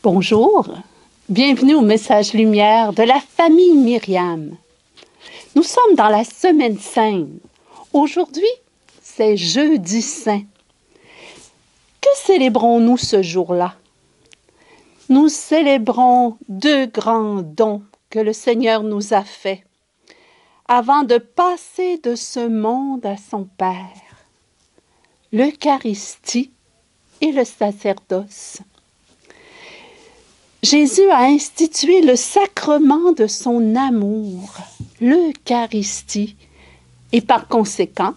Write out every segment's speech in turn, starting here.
Bonjour, bienvenue au message lumière de la famille Myriam. Nous sommes dans la semaine sainte. Aujourd'hui, c'est jeudi saint. Que célébrons-nous ce jour-là? Nous célébrons deux grands dons que le Seigneur nous a faits avant de passer de ce monde à son Père, l'Eucharistie et le sacerdoce. Jésus a institué le sacrement de son amour, l'Eucharistie, et par conséquent,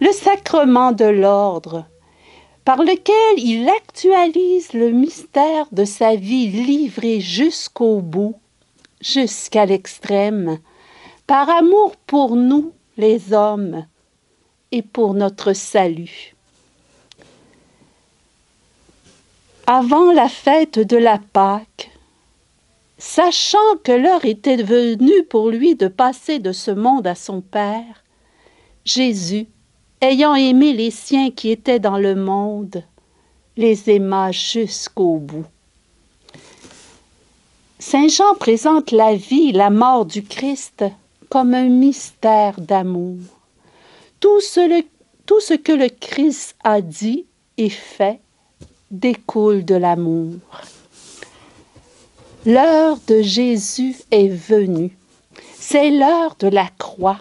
le sacrement de l'ordre, par lequel il actualise le mystère de sa vie livrée jusqu'au bout, jusqu'à l'extrême, par amour pour nous, les hommes, et pour notre salut. Avant la fête de la Pâque, sachant que l'heure était venue pour lui de passer de ce monde à son Père, Jésus, ayant aimé les siens qui étaient dans le monde, les aima jusqu'au bout. Saint Jean présente la vie, la mort du Christ comme un mystère d'amour. Tout ce que le Christ a dit et fait découle de l'amour. L'heure de Jésus est venue. C'est l'heure de la croix.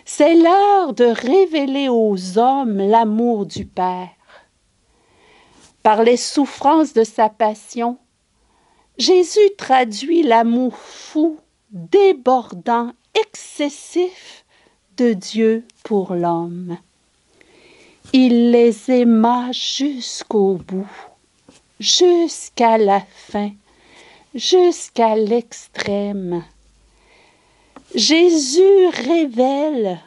C'est l'heure de révéler aux hommes l'amour du Père. Par les souffrances de sa passion, Jésus traduit l'amour fou, débordant, excessif de Dieu pour l'homme. Il les aima jusqu'au bout, jusqu'à la fin, jusqu'à l'extrême. Jésus révèle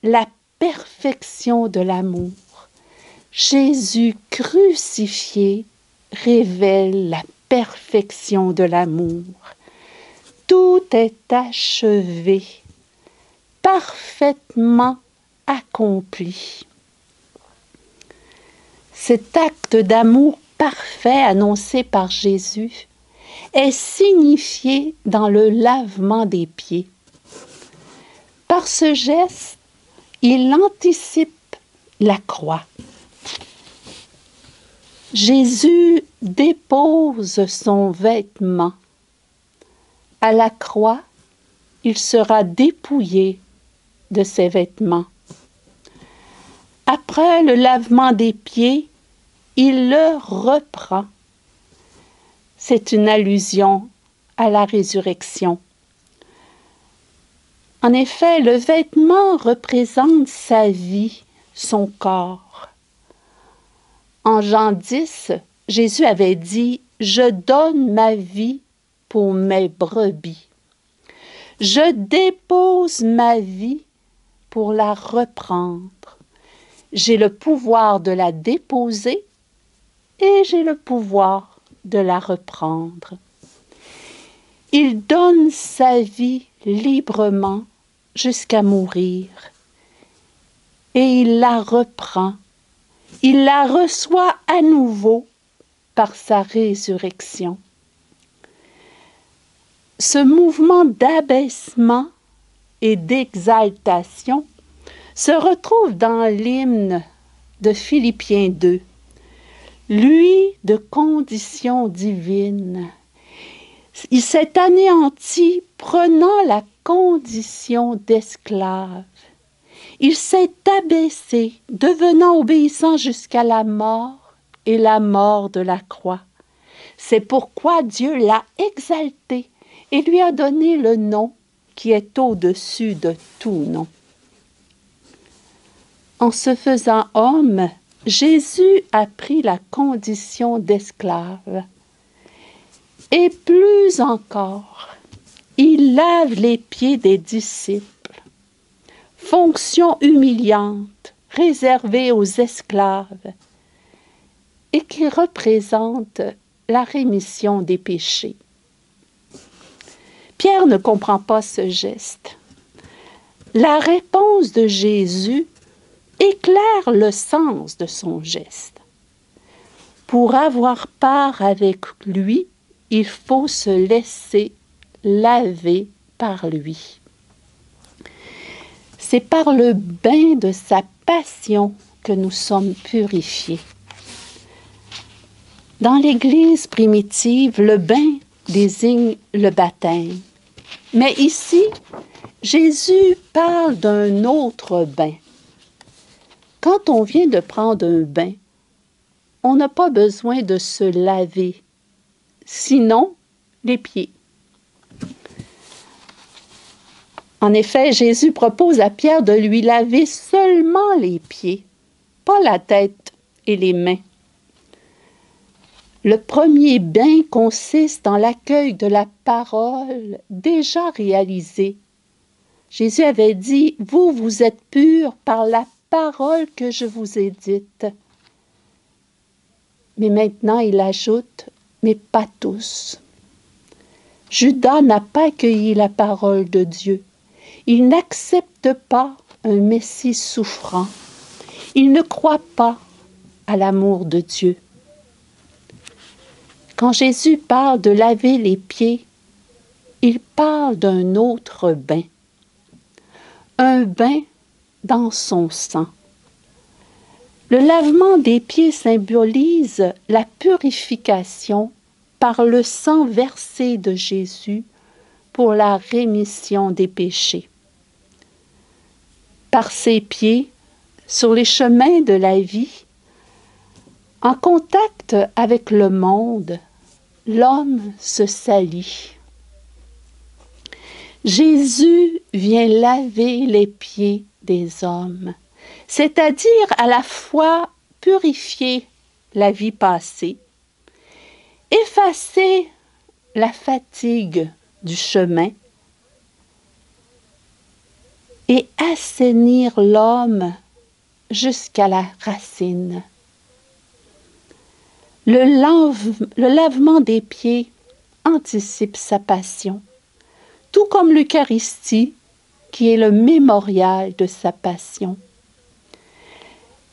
la perfection de l'amour. Jésus crucifié révèle la perfection de l'amour. Tout est achevé, parfaitement accompli. Cet acte d'amour parfait annoncé par Jésus est signifié dans le lavement des pieds. Par ce geste, il anticipe la croix. Jésus dépose son vêtement. À la croix, il sera dépouillé de ses vêtements. Après le lavement des pieds, il le reprend. C'est une allusion à la résurrection. En effet, le vêtement représente sa vie, son corps. En Jean 10, Jésus avait dit « Je donne ma vie pour mes brebis. Je dépose ma vie pour la reprendre. J'ai le pouvoir de la déposer et j'ai le pouvoir de la reprendre. » Il donne sa vie librement jusqu'à mourir et il la reprend. Il la reçoit à nouveau par sa résurrection. Ce mouvement d'abaissement et d'exaltation se retrouve dans l'hymne de Philippiens 2. Lui de condition divine, il s'est anéanti prenant la condition d'esclave. Il s'est abaissé, devenant obéissant jusqu'à la mort et la mort de la croix. C'est pourquoi Dieu l'a exalté et lui a donné le nom qui est au-dessus de tout nom. En se faisant homme, Jésus a pris la condition d'esclave. Et plus encore, il lave les pieds des disciples. Fonction humiliante réservée aux esclaves et qui représente la rémission des péchés. Pierre ne comprend pas ce geste. La réponse de Jésus éclaire le sens de son geste. Pour avoir part avec lui il faut se laisser laver par lui. C'est par le bain de sa passion que nous sommes purifiés. Dans l'Église primitive, le bain désigne le baptême. Mais ici, Jésus parle d'un autre bain. Quand on vient de prendre un bain, on n'a pas besoin de se laver, sinon les pieds. En effet, Jésus propose à Pierre de lui laver seulement les pieds, pas la tête et les mains. Le premier bain consiste en l'accueil de la parole déjà réalisée. Jésus avait dit, « Vous êtes purs par la parole que je vous ai dite. » Mais maintenant, il ajoute, « Mais pas tous. » Judas n'a pas accueilli la parole de Dieu. Il n'accepte pas un Messie souffrant. Il ne croit pas à l'amour de Dieu. Quand Jésus parle de laver les pieds, il parle d'un autre bain. Un bain dans son sang. Le lavement des pieds symbolise la purification par le sang versé de Jésus pour la rémission des péchés. Par ses pieds, sur les chemins de la vie, en contact avec le monde, l'homme se salit. Jésus vient laver les pieds des hommes, c'est-à-dire à la fois purifier la vie passée, effacer la fatigue du chemin et assainir l'homme jusqu'à la racine. Le lavement des pieds anticipe sa passion, tout comme l'Eucharistie, qui est le mémorial de sa passion.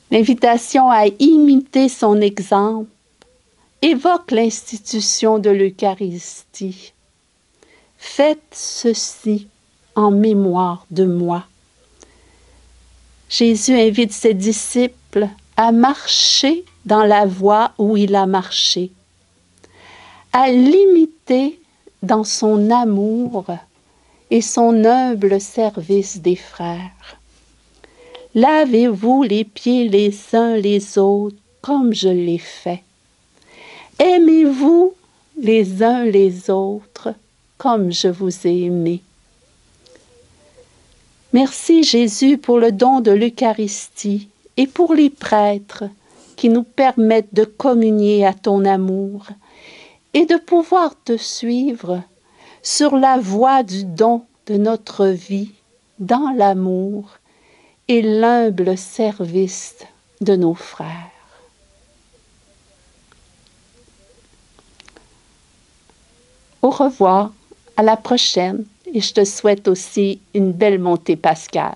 L'invitation à imiter son exemple évoque l'institution de l'Eucharistie. Faites ceci en mémoire de moi. Jésus invite ses disciples à marcher dans la voie où il a marché, à l'imiter dans son amour et son humble service des frères. Lavez-vous les pieds les uns les autres comme je l'ai fait. Aimez-vous les uns les autres comme je vous ai aimés. Merci Jésus pour le don de l'Eucharistie et pour les prêtres qui nous permettent de communier à ton amour et de pouvoir te suivre sur la voie du don de notre vie dans l'amour et l'humble service de nos frères. Au revoir, à la prochaine, et je te souhaite aussi une belle montée pascale.